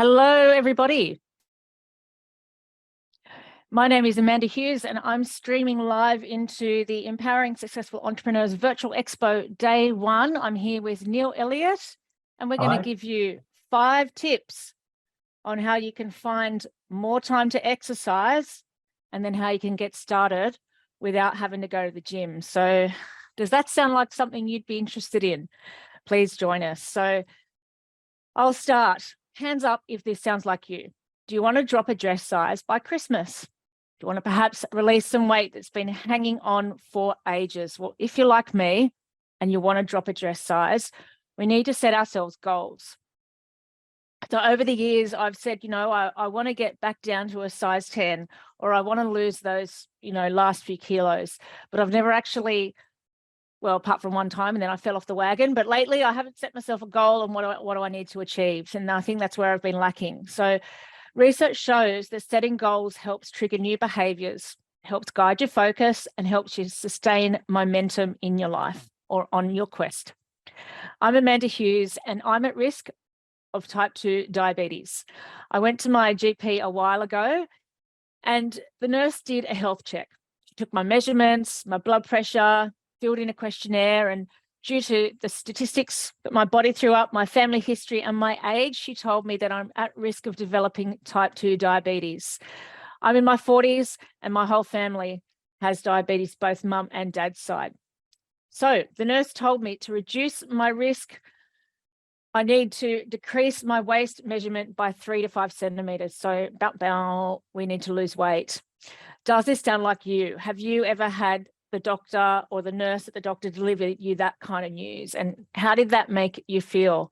Hello, everybody. My name is Amanda Hughes, and I'm streaming live into the Empowering Successful Entrepreneurs Virtual Expo Day 1. I'm here with Neil Elliott, and we're going to give you 5 tips on how you can find more time to exercise and then how you can get started without having to go to the gym. So does that sound like something you'd be interested in? Please join us. So I'll start. Hands up if this sounds like you. Do you want to drop a dress size by Christmas? Do you want to perhaps release some weight that's been hanging on for ages? Well, if you're like me and you want to drop a dress size, we need to set ourselves goals. So over the years, I've said, I want to get back down to a size 10, or I want to lose those, last few kilos, but I've never actually, well, apart from one time, and then I fell off the wagon. But lately, I haven't set myself a goal on what do I need to achieve. And I think that's where I've been lacking. So research shows that setting goals helps trigger new behaviors, helps guide your focus, and helps you sustain momentum in your life or on your quest. I'm Amanda Hughes, and I'm at risk of type 2 diabetes. I went to my GP a while ago, and the nurse did a health check. She took my measurements, my blood pressure, filled in a questionnaire, and due to the statistics that my body threw up, my family history, and my age, she told me that I'm at risk of developing type 2 diabetes. I'm in my 40s, and my whole family has diabetes, both mum and dad's side. So the nurse told me to reduce my risk, I need to decrease my waist measurement by 3 to 5 centimeters. So about we need to lose weight. Does this sound like you? Have you ever had the doctor or the nurse at the doctor deliver you that kind of news? And how did that make you feel?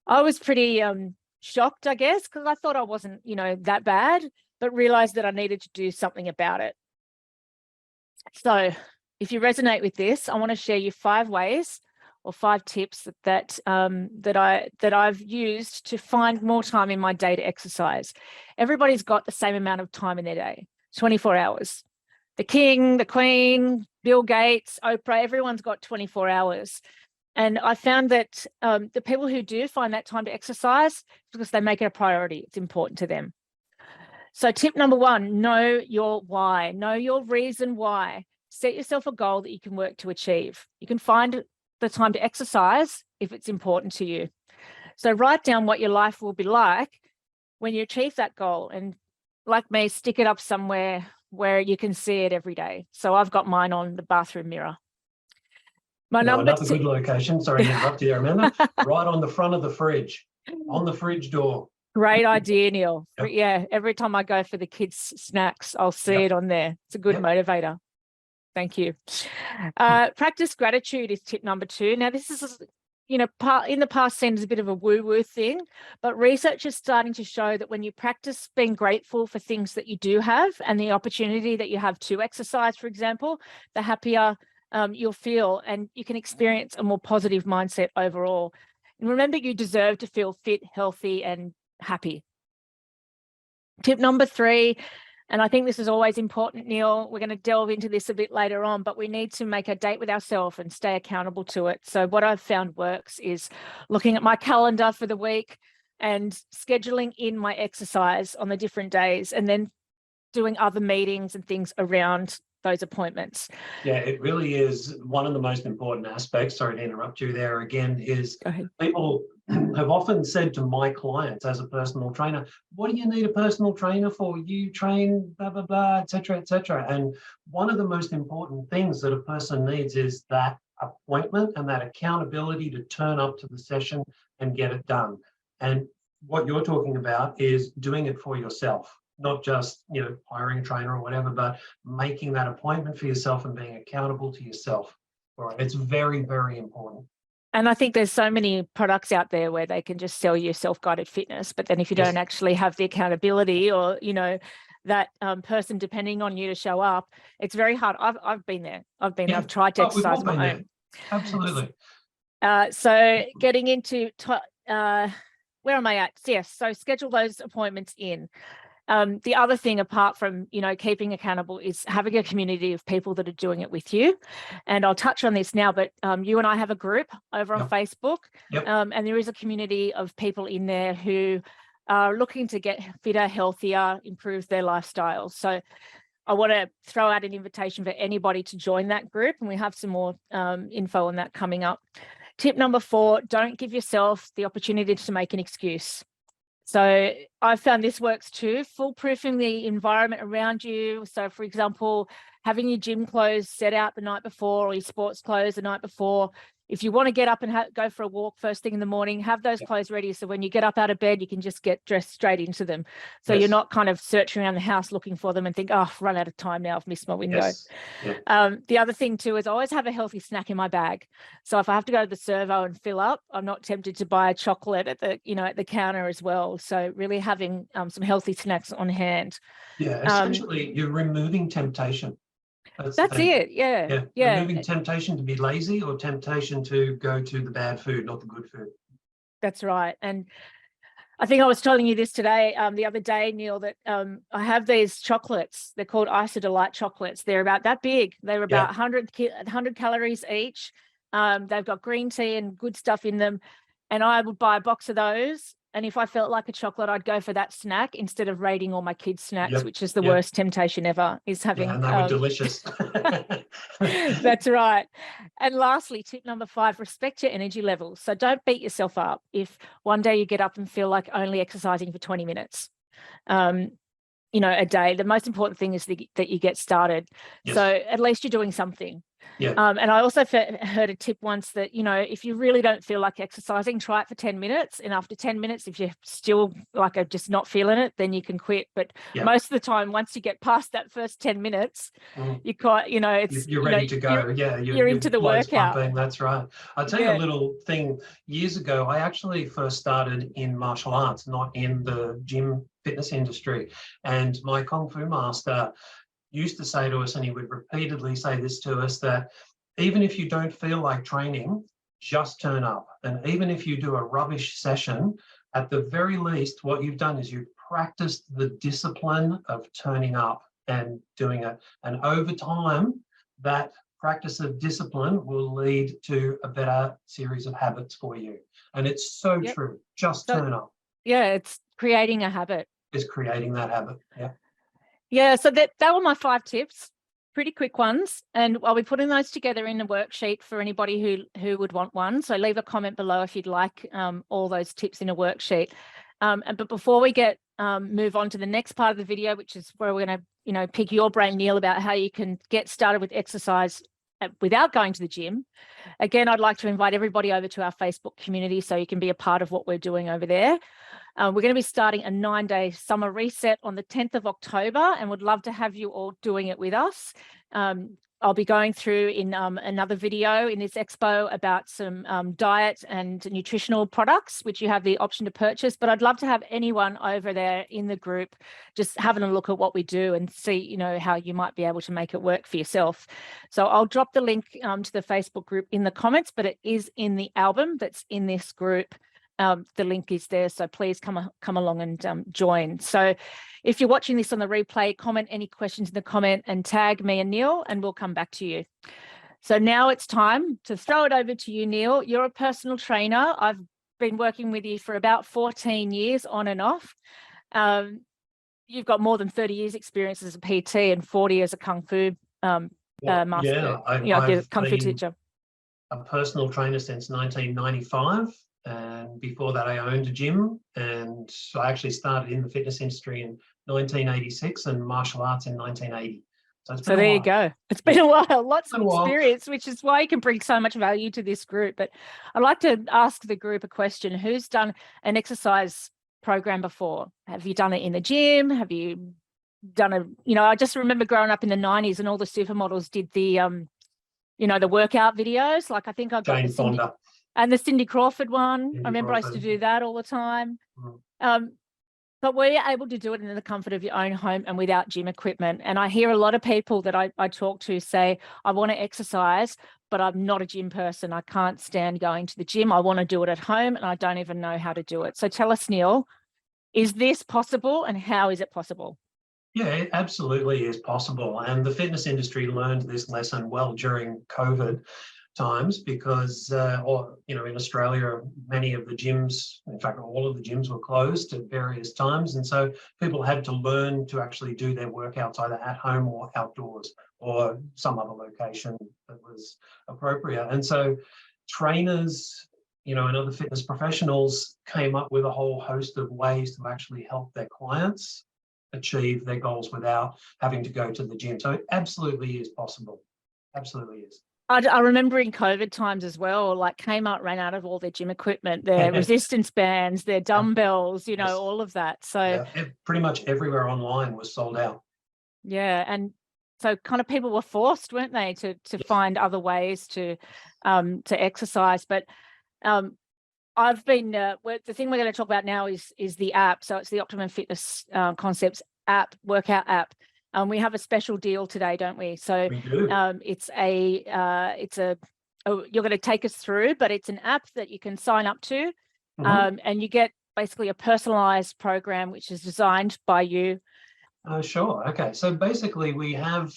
I was pretty shocked, I guess, because I thought I wasn't, that bad, but realized that I needed to do something about it. So if you resonate with this, I want to share you 5 ways or 5 tips that I've used to find more time in my day to exercise. Everybody's got the same amount of time in their day, 24 hours. The king, the queen, Bill Gates, Oprah, everyone's got 24 hours. And I found that the people who do find that time to exercise, because they make it a priority, it's important to them. So tip number 1, know your why, know your reason why. Set yourself a goal that you can work to achieve. You can find the time to exercise if it's important to you. So write down what your life will be like when you achieve that goal, and like me, stick it up somewhere where you can see it every day. So I've got mine on the bathroom mirror. Another good location, sorry to interrupt you there, Amanda, right on the front of the fridge, on the fridge door. Great idea, Neil. Yep. Yeah, every time I go for the kids' snacks, I'll see it on there. It's a good motivator. Thank you. Practice gratitude is tip number 2. Now, this is, in the past seen as a bit of a woo-woo thing, but research is starting to show that when you practice being grateful for things that you do have and the opportunity that you have to exercise, for example, the happier you'll feel, and you can experience a more positive mindset overall. And remember, you deserve to feel fit, healthy, and happy. Tip number 3, and I think this is always important, Neil, we're going to delve into this a bit later on, but we need to make a date with ourselves and stay accountable to it. So what I've found works is looking at my calendar for the week and scheduling in my exercise on the different days, and then doing other meetings and things around those appointments. Yeah, it really is one of the most important aspects. Sorry to interrupt you there again, is people have often said to my clients as a personal trainer, what do you need a personal trainer for? You train, blah, blah, blah, et cetera, et cetera. And one of the most important things that a person needs is that appointment and that accountability to turn up to the session and get it done. And what you're talking about is doing it for yourself. Not just, hiring a trainer or whatever, but making that appointment for yourself and being accountable to yourself. All right. It's very, very important. And I think there's so many products out there where they can just sell you self-guided fitness, but then if you don't actually have the accountability or, that person depending on you to show up, it's very hard. I've been there. I've tried to exercise my own. Absolutely. So getting into, where am I at? Yes. So schedule those appointments in. The other thing, apart from, keeping accountable, is having a community of people that are doing it with you. And I'll touch on this now, but you and I have a group over on Facebook, and there is a community of people in there who are looking to get fitter, healthier, improve their lifestyle. So I want to throw out an invitation for anybody to join that group, and we have some more info on that coming up. Tip number 4, don't give yourself the opportunity to make an excuse. So I found this works too, foolproofing the environment around you. So for example, having your gym clothes set out the night before, or your sports clothes the night before. If you want to get up and go for a walk first thing in the morning, have those clothes ready. So when you get up out of bed, you can just get dressed straight into them. So you're not kind of searching around the house looking for them and think, oh, I've run out of time now, I've missed my window. The other thing too is I always have a healthy snack in my bag. So if I have to go to the servo and fill up, I'm not tempted to buy a chocolate at the, at the counter as well. So really having some healthy snacks on hand. Yeah, essentially you're removing temptation. That's it. Yeah. Removing temptation to be lazy, or temptation to go to the bad food, not the good food. That's right. And I think I was telling you this today, the other day, Neil, that I have these chocolates. They're called Delight chocolates. They're about that big. They're about 100 calories each. They've got green tea and good stuff in them. And I would buy a box of those. And if I felt like a chocolate, I'd go for that snack instead of raiding all my kids' snacks, which is the worst temptation ever, is having. And they were delicious. That's right. And lastly, tip number 5, respect your energy levels. So don't beat yourself up if one day you get up and feel like only exercising for 20 minutes. A day. The most important thing is that you get started. So at least you're doing something. And I also heard a tip once that, if you really don't feel like exercising, try it for 10 minutes. And after 10 minutes, if you're still just not feeling it, then you can quit. But most of the time, once you get past that first 10 minutes, you're quite, you're ready to go. You're into the workout. Pumping, that's right. I'll tell you a little thing. Years ago, I actually first started in martial arts, not in the gym fitness industry. And my Kung Fu master used to say to us, and he would repeatedly say this to us, that even if you don't feel like training, just turn up. And even if you do a rubbish session, at the very least, what you've done is you've practiced the discipline of turning up and doing it. And over time, that practice of discipline will lead to a better series of habits for you. And it's so true. Just turn up. Yeah, it's creating a habit. Is creating that habit. Yeah, so that were my 5 tips, pretty quick ones. And I'll be putting those together in a worksheet for anybody who would want one. So leave a comment below if you'd like all those tips in a worksheet. But before we move on to the next part of the video, which is where we're going to, pick your brain, Neil, about how you can get started with exercise without going to the gym. Again, I'd like to invite everybody over to our Facebook community so you can be a part of what we're doing over there. We're going to be starting a 9-day summer reset on the 10th of October and would love to have you all doing it with us. I'll be going through in another video in this expo about some diet and nutritional products, which you have the option to purchase. But I'd love to have anyone over there in the group just having a look at what we do and see, how you might be able to make it work for yourself. So I'll drop the link to the Facebook group in the comments, but it is in the album that's in this group. The link is there, so please come along and join. So if you're watching this on the replay, comment any questions in the comment and tag me and Neil, and we'll come back to you. So now it's time to throw it over to you, Neil. You're a personal trainer. I've been working with you for about 14 years on and off. You've got more than 30 years experience as a PT and 40 as a Kung Fu master. I've Kung Fu been teacher. A personal trainer since 1995. And before that, I owned a gym, and I actually started in the fitness industry in 1986 and martial arts in 1980. So there you go. It's been a while, lots of experience, which is why you can bring so much value to this group. But I'd like to ask the group a question. Who's done an exercise program before? Have you done it in the gym? Have you done I just remember growing up in the 90s and all the supermodels did the, the workout videos. Like I think I got Jane Fonda. And the Cindy Crawford one. I remember I used to do that all the time. But were you able to do it in the comfort of your own home and without gym equipment? And I hear a lot of people that I talk to say, I want to exercise, but I'm not a gym person. I can't stand going to the gym. I want to do it at home and I don't even know how to do it. So tell us, Neil, is this possible and how is it possible? Yeah, it absolutely is possible. And the fitness industry learned this lesson well during COVID. times because, or, you know, in Australia, many of the gyms, in fact, all of the gyms were closed at various times. And so people had to learn to actually do their workouts either at home or outdoors or some other location that was appropriate. And so trainers, you know, and other fitness professionals came up with a whole host of ways to actually help their clients achieve their goals without having to go to the gym. So it absolutely is possible. Absolutely is. I remember in COVID times as well, like Kmart ran out of all their gym equipment, their resistance bands, their dumbbells, you know, all of that. So pretty much everywhere online was sold out. Yeah. And so kind of people were forced, weren't they, to find other ways to exercise. But I've been, the thing we're going to talk about now is the app. So it's the Optimum Fitness Concepts app, workout app. We have a special deal today, don't we? So we do. You're going to take us through, but it's an app that you can sign up to, and you get basically a personalized program which is designed by you. Sure. Okay. So basically we have,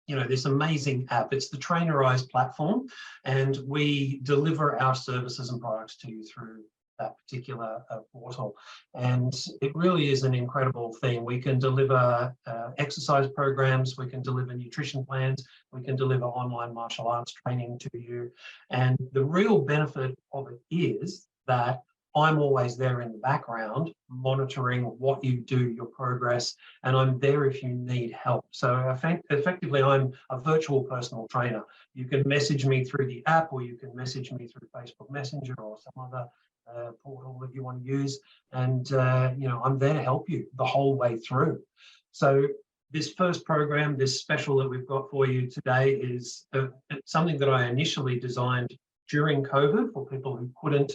you know, this amazing app. It's the Trainerized platform, and we deliver our services and products to you through that particular portal. And it really is an incredible thing. We can deliver exercise programs, we can deliver nutrition plans, we can deliver online martial arts training to you. And the real benefit of it is that I'm always there in the background monitoring what you do, your progress, and I'm there if you need help. So effectively, I'm a virtual personal trainer. You can message me through the app, or you can message me through Facebook Messenger or some other portal that you want to use. And, you know, I'm there to help you the whole way through. So this first program, this special that we've got for you today is something that I initially designed during COVID for people who couldn't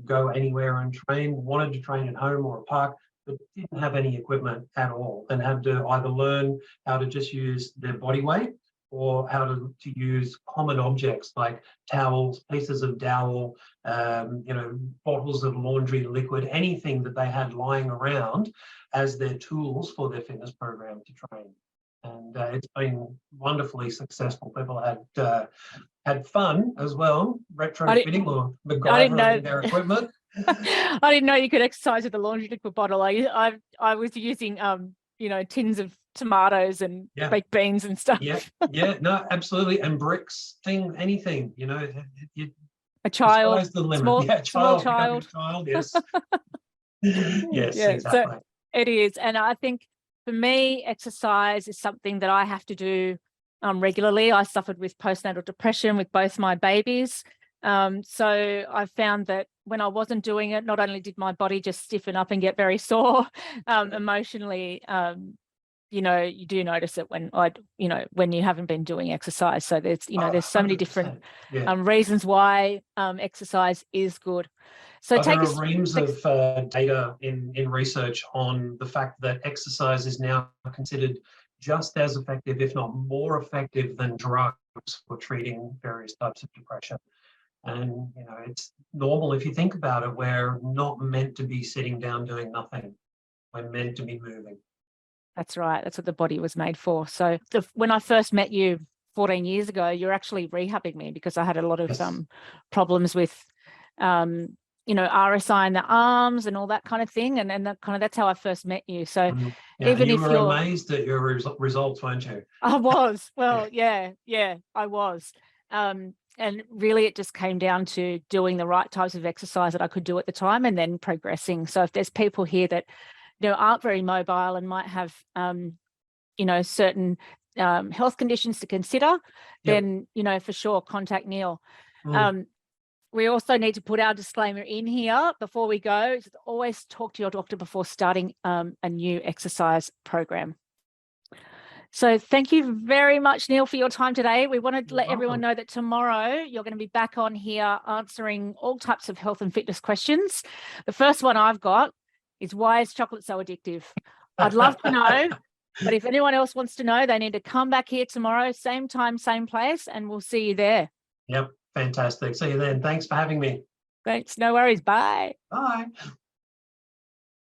go anywhere and train, wanted to train at home or a park, but didn't have any equipment at all and had to either learn how to just use their body weight or how to use common objects like towels, pieces of dowel, you know, bottles of laundry liquid, anything that they had lying around as their tools for their fitness program to train. And it's been wonderfully successful. People had fun as well, retrofitting or MacGyvering their equipment. I didn't know you could exercise with the laundry liquid bottle. I was using you know, tins of tomatoes and baked beans and stuff. No, absolutely. And bricks, anything, you know, a child, the limit. small child. Yes. Yes, exactly. So it is. And I think for me, exercise is something that I have to do regularly. I suffered with postnatal depression with both my babies. So I found that when I wasn't doing it, not only did my body just stiffen up and get very sore emotionally, you know, you do notice it when when you haven't been doing exercise. So there's, you know, there's so many different reasons why exercise is good. So there are reams of data in research on the fact that exercise is now considered just as effective, if not more effective, than drugs for treating various types of depression. And, you know, it's normal if you think about it. We're not meant to be sitting down doing nothing. We're meant to be moving. That's right. That's what the body was made for. So when I first met you 14 years ago, you're actually rehabbing me because I had a lot of problems with, you know, RSI in the arms and all that kind of thing. And that's how I first met you. So even if you're amazed at your results, weren't you? I was. Well, yeah, I was. And really it just came down to doing the right types of exercise that I could do at the time and then progressing. So if there's people here that, you know, aren't very mobile and might have, you know, certain health conditions to consider, then, you know, for sure, contact Neil. We also need to put our disclaimer in here before we go. Always talk to your doctor before starting a new exercise program. So thank you very much, Neil, for your time today. We wanted to let everyone know that tomorrow you're going to be back on here answering all types of health and fitness questions. The first one I've got is, why is chocolate so addictive? I'd love to know, but if anyone else wants to know, they need to come back here tomorrow, same time, same place, and we'll see you there. Yep, fantastic. See you then. Thanks for having me. Thanks. No worries. Bye. Bye.